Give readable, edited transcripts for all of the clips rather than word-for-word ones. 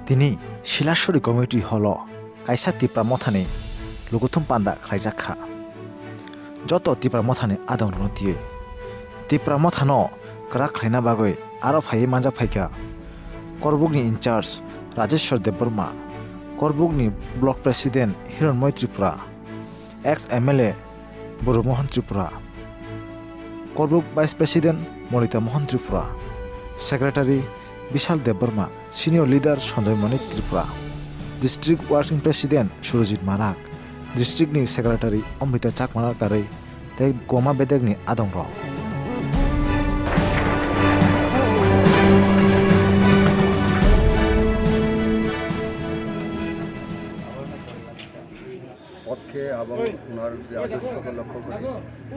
Dini Shilashuri Community Holo Kaisa Tipra Mothani Lugutum panda khaijaka Joto Tipra Mothani Adam Rotie Tipra Mothano kwrak khaina bagwi aro phai manja phaika Karbookni in charge Rajeshwar Debarma Karbookni block president Hiranmoy Tripura ex MLA Burumohan Tripura Karbook vice president Molita Mohan Tripura secretary Bishal Debarma senior leader Sanjay Manik Tripura district working president Surojit Marak district ni secretary Amrita Chakmara Kare tei Goma Bedegni Adong Rok পক্ষে এবং ওনার যে আদর্শকে লক্ষ্য করে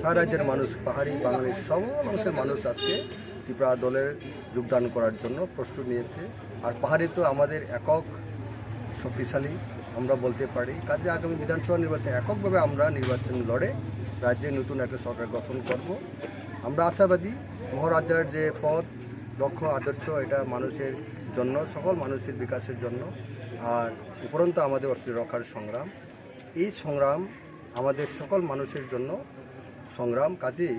সারা রাজ্যের মানুষ পাহাড়ি বাঙালি সব মানুষের মানুষ আজকে ত্রিপুরা দলের যোগদান করার জন্য প্রস্তুত নিয়েছে। আর পাহাড়ি তো আমাদের একক শক্তিশালী আমরা বলতে পারি, কাজে আগামী বিধানসভা নির্বাচনে এককভাবে আমরা নির্বাচন লড়ে রাজ্যে নতুন একটা সরকার গঠন করব। আমরা আশাবাদী মহারাজার যে পথ লক্ষ্য আদর্শ এটা মানুষের জন্য, সকল মানুষের বিকাশের জন্য, আর উপরন্তু আমাদের অস্তিত্ব রক্ষার সংগ্রাম, এই সংগ্রাম আমাদের সকল মানুষের জন্য সংগ্রাম। কাজেই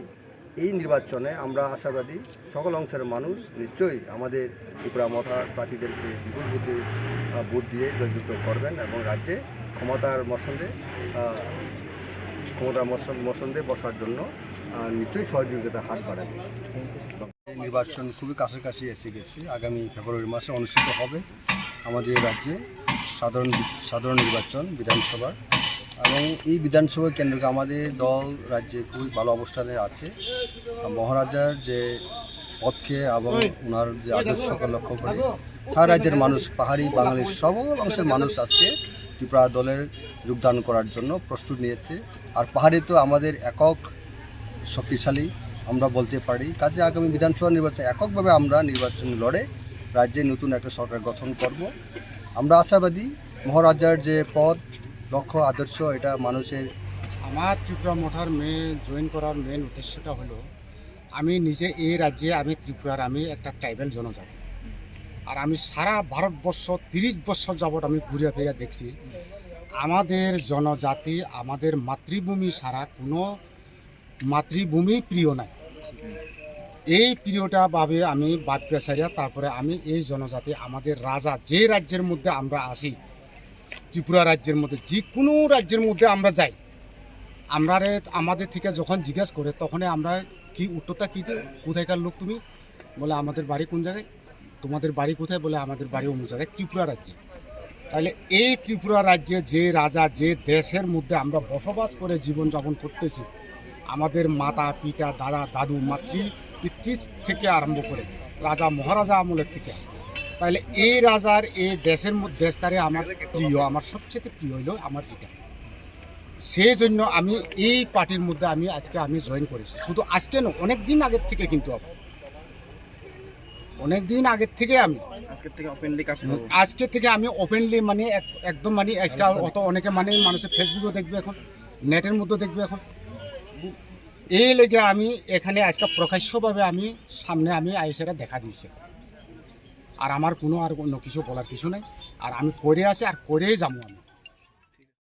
এই নির্বাচনে আমরা আশাবাদী সকল অংশের মানুষ নিশ্চয়ই আমাদের ত্রিপুরা মথার প্রার্থীদেরকে বিপুল ভোট দিয়ে জয়যুক্ত করবেন এবং রাজ্যে ক্ষমতার মসন্দে বসার জন্য নিশ্চয়ই সহযোগিতা হাত বাড়াবে। নির্বাচন খুবই কাছাকাছি এসে গেছে, আগামী ফেব্রুয়ারি মাসে অনুষ্ঠিত হবে আমাদের রাজ্যে সাধারণ নির্বাচন বিধানসভার, এবং এই বিধানসভা কেন্দ্রকে আমাদের দল রাজ্যে খুবই ভালো অবস্থানে আছে। মহারাজার যে পক্ষে এবং ওনার যে আদর্শকে লক্ষ্য করে সারা রাজ্যের মানুষ পাহাড়ি বাঙালির সব অংশের মানুষ আজকে ত্রিপুরা দলের যোগদান করার জন্য প্রস্তুত নিয়েছে। আর পাহাড়ি তো আমাদের একক শক্তিশালী আমরা বলতে পারি, কাজে আগামী বিধানসভা নির্বাচনে এককভাবে আমরা নির্বাচন লড়ে রাজ্যে নতুন একটা সরকার গঠন করব। আমরা আশাবাদী মহারাজার যে পথ লক্ষ্য আদর্শ এটা মানুষের। আমার ত্রিপুরা মঠার জয়েন করার মেন উদ্দেশ্যটা হলো আমি নিজে এই রাজ্যে আমি ত্রিপুরার আমি একটা ট্রাইবেল জনজাতি, আর আমি সারা ভারতবর্ষ 30 বছর যাবৎ আমি ঘুরে ফিরে দেখছি আমাদের জনজাতি আমাদের মাতৃভূমি সারা কোনো মাতৃভূমি প্রিয় নাই। এই প্রিয়টা ভাবে আমি বাদ পেশারিয়া, তারপরে আমি এই জনজাতি আমাদের রাজা যে রাজ্যের মধ্যে আমরা আসি, ত্রিপুরা রাজ্যের মধ্যে যে কোনো রাজ্যের মধ্যে আমরা যাই, আমরা আমাদের থেকে যখন জিজ্ঞাসা করে তখন আমরা কি উত্তরটা কী, কোথায়কার লোক তুমি, বলে আমাদের বাড়ি কোন জায়গায়, তোমাদের বাড়ি কোথায়, বলে আমাদের বাড়ি অন্য জায়গায় ত্রিপুরা রাজ্যে। তাহলে এই ত্রিপুরা রাজ্যে যে রাজা যে দেশের মধ্যে আমরা বসবাস করে জীবনযাপন করতেছি, আমাদের মাতা পিতা দাদা দাদু পিতৃ থেকে আরম্ভ করে রাজা মহারাজা আমলের থেকে, তাহলে এই রাজার এই দেশের মধ্যে দেশটারে আমার প্রিয়, আমার সবচেয়ে প্রিয় হইল আমার এটা। সেই জন্য আমি এই পার্টির মধ্যে আজকে জয়েন করেছি। শুধু আজকে না, অনেক দিন আগের থেকে, কিন্তু অনেক দিন আগের থেকে আমি আজকে থেকে আমি ওপেনলি মানে একদম মানে আজকে অত অনেকে মানে মানুষের ফেসবুকেও দেখবে, এখন নেটের মধ্যে দেখবে, এখন এই লেগে আমি এখানে আজকে প্রকাশ্যভাবে আমি সামনে আইসেরা দেখা দিয়েছি। আর আমার কোনো আর অন্য কিছু বলার কিছু নাই, আর আমি করে আছি আর করেই যাবো আমি।